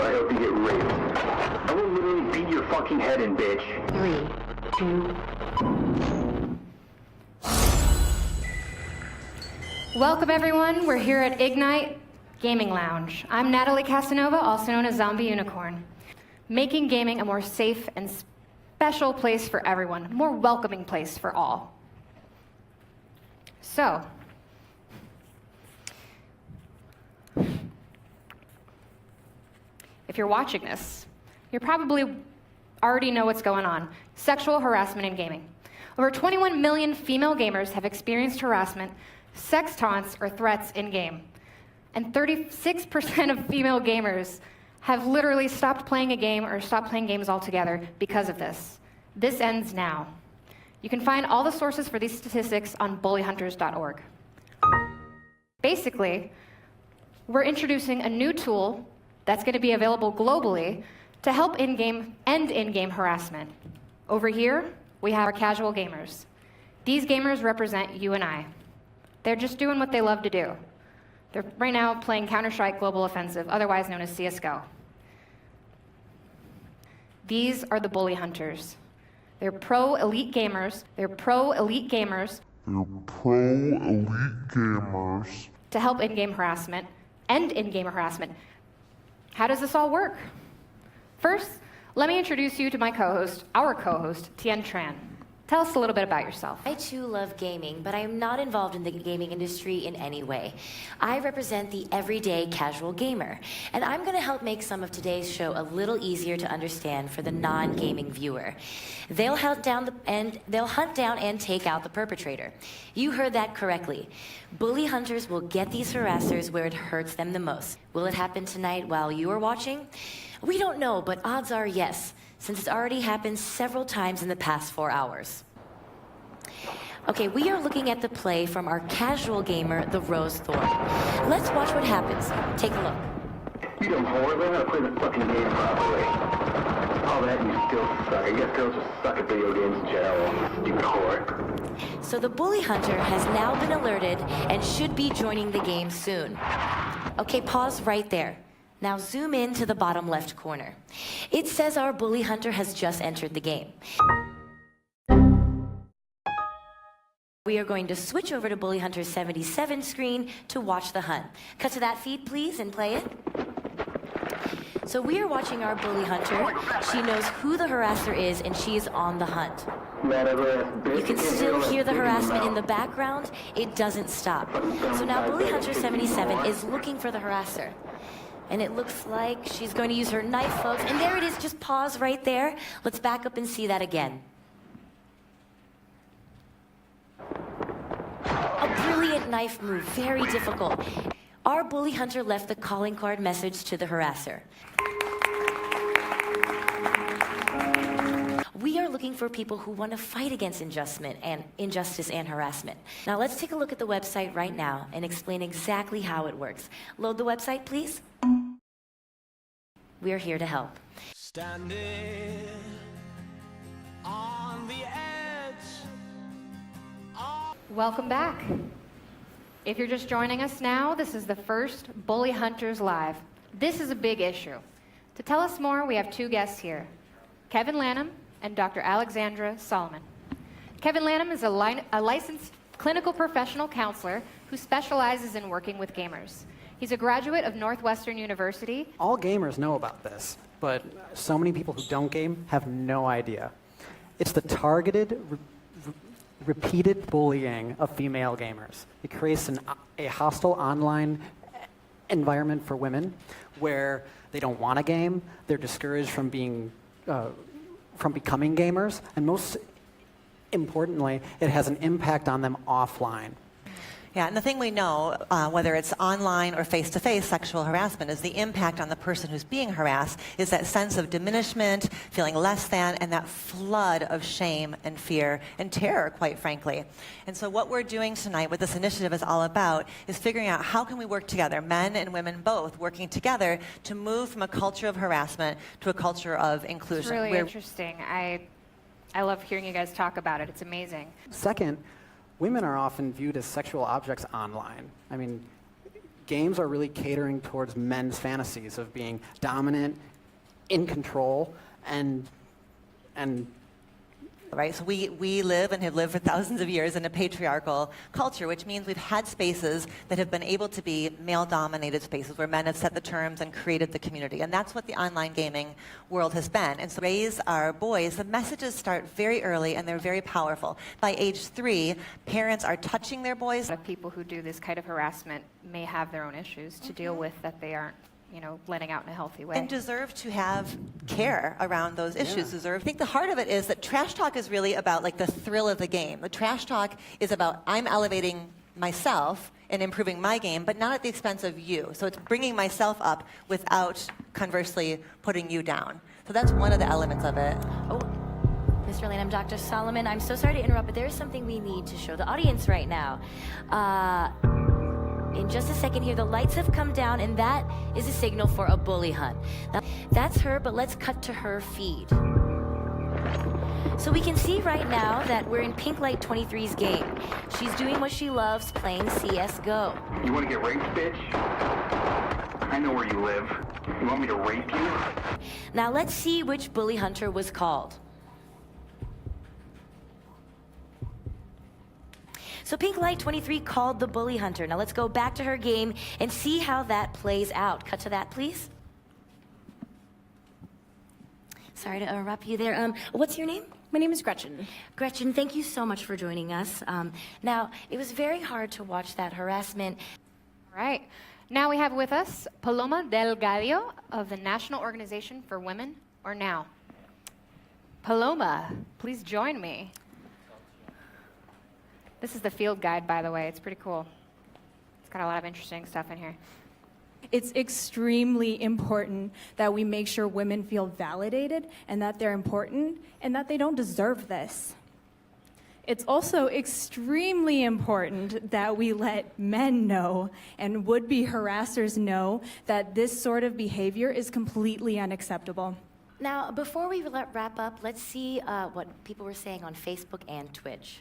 I hope you get raped. I will literally beat your fucking head in, bitch. 3, 2. Welcome everyone, we're here at Ignite Gaming Lounge. I'm Natalie Casanova, also known as Zombie Unicorn. Making gaming a more safe and special place for everyone, a more welcoming place for all. So, if you're watching this, you probably already know what's going on. Sexual harassment in gaming. Over 21 million female gamers have experienced harassment, sex taunts, or threats in-game. And 36% of female gamers have literally stopped playing a game or stopped playing games altogether because of this. This ends now. You can find all the sources for these statistics on bullyhunters.org. Basically, we're introducing a new tool that's going to be available globally to help end in-game harassment. Over here, we have our casual gamers. These gamers represent you and I. They're just doing what they love to do. They're right now playing Counter-Strike Global Offensive, otherwise known as CSGO. These are the bully hunters. They're pro-elite gamers. They're pro-elite gamers. To help in-game harassment, end in-game harassment. How does this all work? First, let me introduce you to my co-host, our co-host, Tien Tran. Tell us a little bit about yourself. I too love gaming, but I am not involved in the gaming industry in any way. I represent the everyday casual gamer, and I'm going to help make some of today's show a little easier to understand for the non-gaming viewer. They'll hunt down and take out the perpetrator. You heard that correctly. Bully hunters will get these harassers where it hurts them the most. Will it happen tonight while you are watching? We don't know, but odds are yes, since it's already happened several times in the past 4 hours. Okay, we are looking at the play from our casual gamer, the Rose Thorn. Let's watch what happens. Take a look. You dumb whore, learn how to play the fucking game properly. All that, you still suck. I guess girls just suck at video games in general, stupid whore. So the bully hunter has now been alerted and should be joining the game soon. Okay, pause right there. Now zoom in to the bottom left corner. It says our bully hunter has just entered the game. We are going to switch over to Bully Hunter's 77 screen to watch the hunt. Cut to that feed, please, and play it. So we are watching our bully hunter. She knows who the harasser is, and she is on the hunt. You can still hear the harassment in the background. It doesn't stop. So now Bully Hunter 77 is looking for the harasser. And it looks like she's going to use her knife, folks. And there it is, just pause right there. Let's back up and see that again. A brilliant knife move, very difficult. Our bully hunter left the calling card message to the harasser. We are looking for people who want to fight against injustice and harassment. Now let's take a look at the website right now and explain exactly how it works. Load the website, please. We are here to help. Standing on the edge. Welcome back. If you're just joining us now, this is the first Bully Hunters Live. This is a big issue. To tell us more, we have two guests here, Kevin Lanham and Dr. Alexandra Solomon. Kevin Lanham is a licensed clinical professional counselor who specializes in working with gamers. He's a graduate of Northwestern University. All gamers know about this, but so many people who don't game have no idea. It's the targeted, repeated bullying of female gamers. It creates a hostile online environment for women where they don't want to game, they're discouraged from becoming gamers, and most importantly, it has an impact on them offline. Yeah, and the thing we know, whether it's online or face-to-face sexual harassment, is the impact on the person who's being harassed is that sense of diminishment, feeling less than, and that flood of shame and fear and terror, quite frankly. And so what we're doing tonight, what this initiative is all about, is figuring out how can we work together, men and women both, working together to move from a culture of harassment to a culture of inclusion. It's really interesting. I love hearing you guys talk about it. It's amazing. Second, women are often viewed as sexual objects online. I mean, games are really catering towards men's fantasies of being dominant, in control, and right? So we live and have lived for thousands of years in a patriarchal culture, which means we've had spaces that have been able to be male-dominated spaces where men have set the terms and created the community. And that's what the online gaming world has been. And so raise our boys, the messages start very early and they're very powerful. By age 3, parents are touching their boys. A lot of people who do this kind of harassment may have their own issues to deal with that they aren't, letting out in a healthy way. And deserve to have care around those issues. I think the heart of it is that trash talk is really about like the thrill of the game. The trash talk is about I'm elevating myself and improving my game, but not at the expense of you. So it's bringing myself up without conversely putting you down. So that's one of the elements of it. Oh, Mr. Lane, I'm Dr. Solomon. I'm so sorry to interrupt, but there is something we need to show the audience right now. In just a second here, the lights have come down, and that is a signal for a bully hunt. Now, that's her, but let's cut to her feed. So we can see right now that we're in Pink Light 23's game. She's doing what she loves, playing CSGO. You want to get raped, bitch? I know where you live. You want me to rape you? Now let's see which bully hunter was called. So Pink Light 23 called the bully hunter. Now let's go back to her game and see how that plays out. Cut to that, please. Sorry to interrupt you there. What's your name? My name is Gretchen. Gretchen, thank you so much for joining us. Now, it was very hard to watch that harassment. All right. Now we have with us Paloma Delgado of the National Organization for Women, or NOW. Paloma, please join me. This is the field guide, by the way. It's pretty cool. It's got a lot of interesting stuff in here. It's extremely important that we make sure women feel validated and that they're important and that they don't deserve this. It's also extremely important that we let men know and would-be harassers know that this sort of behavior is completely unacceptable. Now, before we wrap up, let's see what people were saying on Facebook and Twitch.